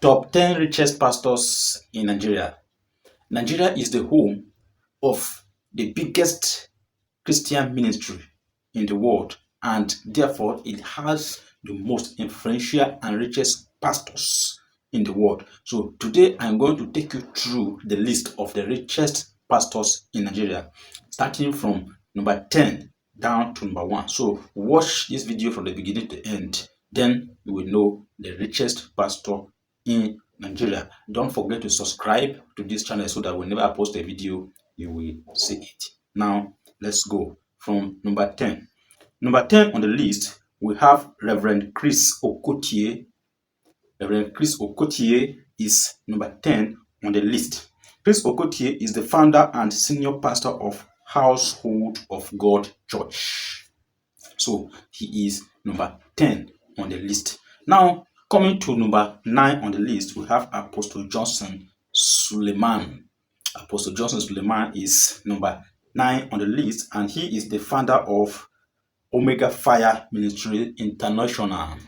Top 10 richest pastors in Nigeria. Nigeria is the home of the biggest Christian ministry in the world, and therefore it has the most influential and richest pastors in the world. So today I'm going to take you through the list of the richest pastors in Nigeria, starting from number 10 down to number 1. So watch this video from the beginning to end, then you will know the richest pastor in Nigeria. Don't forget to subscribe to this channel so that whenever I post a video, you will see it. Now, let's go from number 10. Number 10 on the list, we have Reverend Chris Okotie. Reverend Chris Okotie is number 10 on the list. Chris Okotie is the founder and senior pastor of Household of God Church. So he is number 10 on the list. Now, coming to number 9 on the list, we have Apostle Johnson Suleiman. Apostle Johnson Suleiman is number 9 on the list, and he is the founder of Omega Fire Ministry International.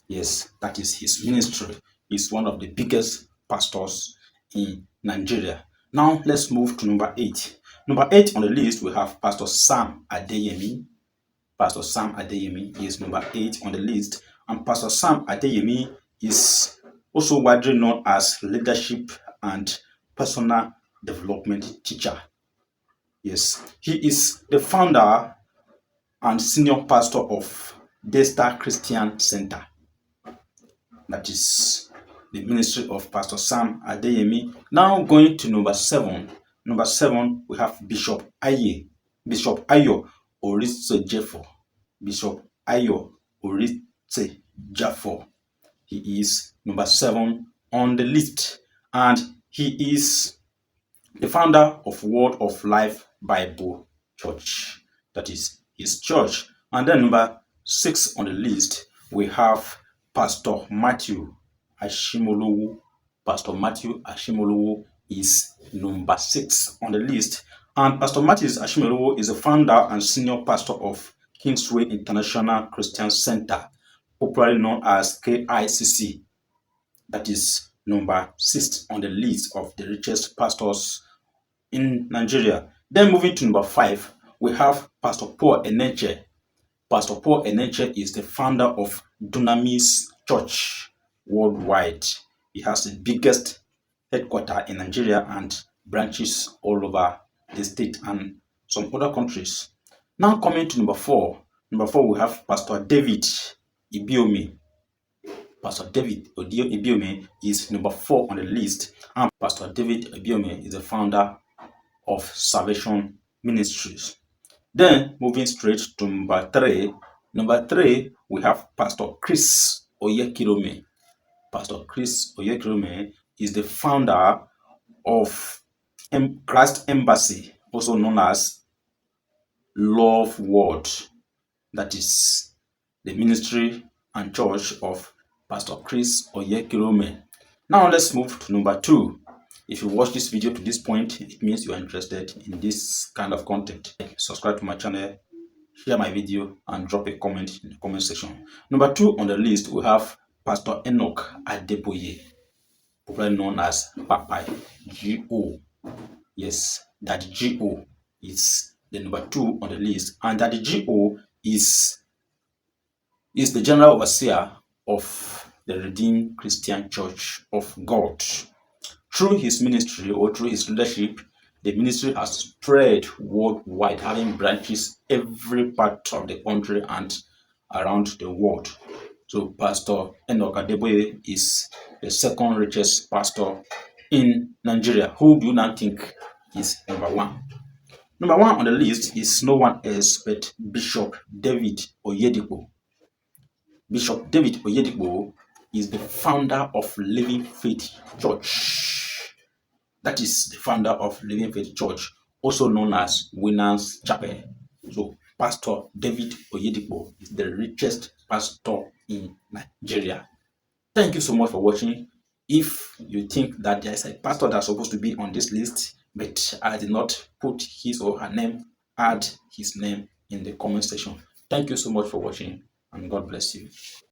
Yes, that is his ministry. He's one of the biggest pastors in Nigeria. Now, let's move to number 8. Number 8 on the list, we have Pastor Sam Adeyemi. Pastor Sam Adeyemi is number 8 on the list, and Pastor Sam Adeyemi is also widely known as leadership and personal development teacher. Yes, he is the founder and senior pastor of Daystar Christian Center. That is the ministry of Pastor Sam Adeyemi. Now going to number 7. Number 7, we have Bishop Ayo Oritse-Jefo. Bishop Ayo Oritse-Jefo. He is number 7 on the list, and he is the founder of Word of Life Bible Church. That is his church. And then number 6 on the list, we have Pastor Matthew Ashimolowo. Pastor Matthew Ashimolowo is number 6 on the list. And Pastor Matthew Ashimolowo is the founder and senior pastor of Kingsway International Christian Center, popularly known as KICC. That is number 6 on the list of the richest pastors in Nigeria. Then moving to number 5, we have Pastor Paul Enenche. Pastor Paul Enenche is the founder of Dunamis Church worldwide. He has the biggest headquarters in Nigeria and branches all over the state and some other countries. Now coming to number 4. Number 4, we have Pastor David Ibiome. Pastor David Ibiome is number 4 on the list, and Pastor David Ibiome is the founder of Salvation Ministries. Then moving straight to number 3. Number 3, we have Pastor Chris Oyekirome. Pastor Chris Oyekirome is the founder of Christ Embassy, also known as Love Word. That is the ministry and church of Pastor Chris Oyekirome. Now let's move to number 2. If you watch this video to this point, it means you are interested in this kind of content. Subscribe to my channel, share my video, and drop a comment in the comment section. Number 2 on the list, we have Pastor Enoch Adeboye, popularly known as Papai G.O. Yes, that G.O. is the number 2 on the list, and that G.O. is the general overseer of the Redeemed Christian Church of God. Through his ministry or through his leadership, the ministry has spread worldwide, having branches every part of the country and around the world. So Pastor Enoch Adeboye is the second richest pastor in Nigeria. Who do you now think is number 1? Number 1 on the list is no one else but Bishop David Oyedepo. Bishop David Oyedepo is the founder of Living Faith Church. That is the founder of Living Faith Church, also known as Winners Chapel. So Pastor David Oyedepo is the richest pastor in Nigeria. Thank you so much for watching. If you think that there is a pastor that's supposed to be on this list, but I did not put his or her name, add his name in the comment section. Thank you so much for watching, and God bless you.